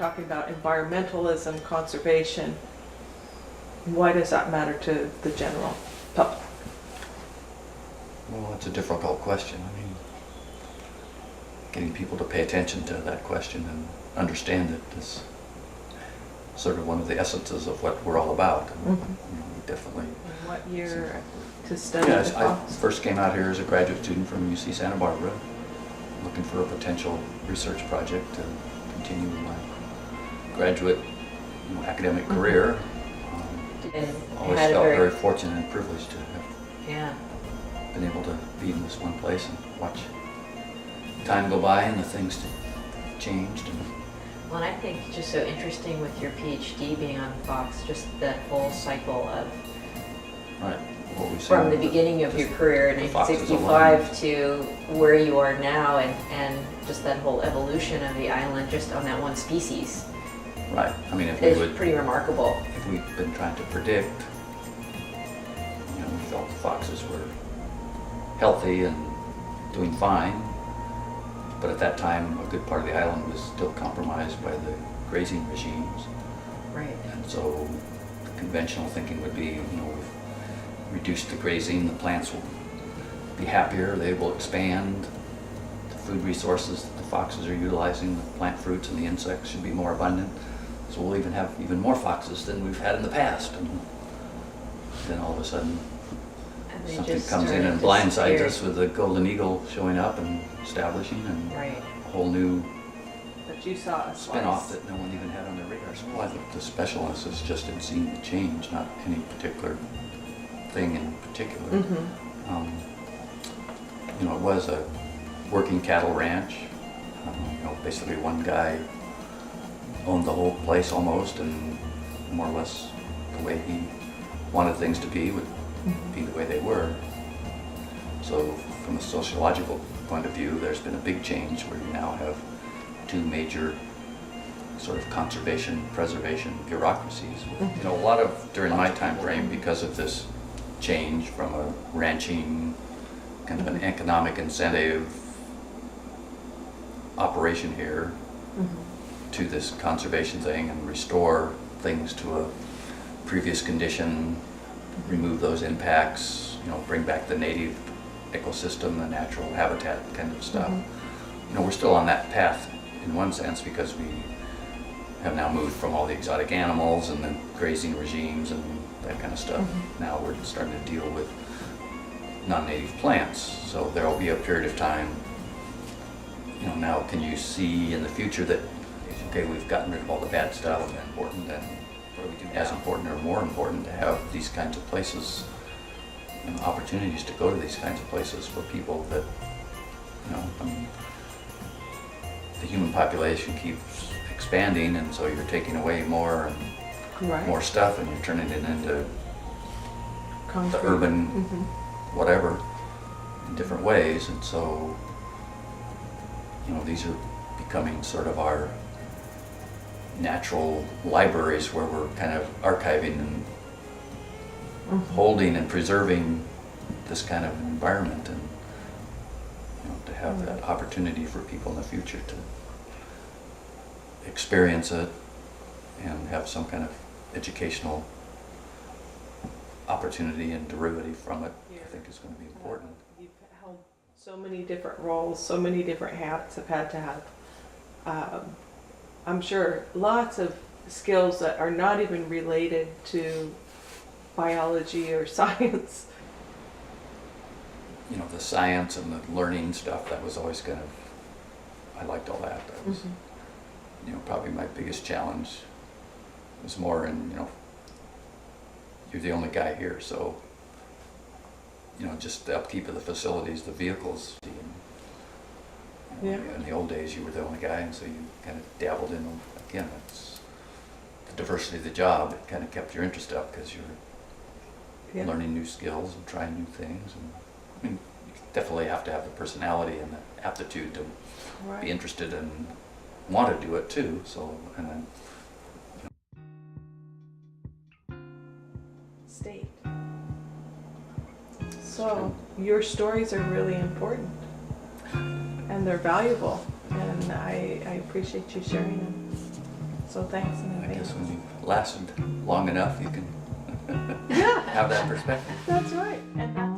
talking about environmentalism, conservation. Why does that matter to the general public? Well, it's a difficult question. I mean, getting people to pay attention to that question and understand it is sort of one of the essences of what we're all about. And, definitely. In what year to study Yeah, the I fox? first came out here as a graduate student from UC Santa Barbara, looking for a potential research project to continue my graduate academic career. And Always had a felt very fortunate and privileged to have yeah. been able to be in this one place and watch time go by and the things that changed. And Well, and I think just so interesting with your PhD being on Fox, just that whole cycle of right, what we from the beginning of your career in 1965 to where you are now, and just that whole evolution of the island just on that one species Right. I mean, if we is would, pretty remarkable. if we'd been trying to predict, we felt the foxes were healthy and doing fine. But at that time, a good part of the island was still compromised by the grazing regimes. Right. And so the conventional thinking would be, we've reduced the grazing, the plants will be happier, they will expand. The food resources that the foxes are utilizing, the plant fruits and the insects should be more abundant. So we'll even have even more foxes than we've had in the past. And then all of a sudden, And they something just comes in started and to blindsides disappear. us with the golden eagle showing up and establishing, and Right. a whole new That you saw a spin-off slice. that no one even had on their radar. So I think the specialist is just in seeing the change, not any particular thing in particular. It was a working cattle ranch. Basically one guy owned the whole place almost, and more or less the way he wanted things to be would be the way they were. So from a sociological point of view, there's been a big change where you now have two major sort of conservation, preservation bureaucracies. A lot of, during my time frame, because of this change from a ranching, kind of an economic incentive operation here to this conservation thing and restore things to a previous condition, remove those impacts, bring back the native ecosystem, the natural habitat kind of stuff. We're still on that path in one sense because we have now moved from all the exotic animals and the grazing regimes and that kind of stuff. Now we're starting to deal with non-native plants. So there will be a period of time, now can you see in the future that, okay, we've gotten rid of all the bad stuff, important, and what do we do as important or more important to have these kinds of places, opportunities to go to these kinds of places for people that, the human population keeps expanding, and so you're taking away more and Right. more stuff, and you're turning it into Concrete. the urban whatever in different ways. And so these are becoming sort of our natural libraries where we're kind of archiving and holding and preserving this kind of environment, and to have that opportunity for people in the future to experience it and have some kind of educational opportunity and derivative from it, I think is going to be important. You've held so many different roles, so many different hats have had to have, I'm sure, lots of skills that are not even related to biology or science. The science and the learning stuff, that was always kind of, I liked all that. That was, probably my biggest challenge was more in, you're the only guy here, so, just the upkeep of the facilities, the vehicles. In the old days, you were the only guy, and so you kind of dabbled in them. Again, it's the diversity of the job. It kind of kept your interest up because you're learning new skills and trying new things. And you definitely have to have the personality and the aptitude to be interested and want to do it too. So, and then State. So your stories are really important and they're valuable, and I appreciate you sharing them. So thanks in I advance. guess when you've lasted long enough, you can Yeah, have that perspective. that's right. And that's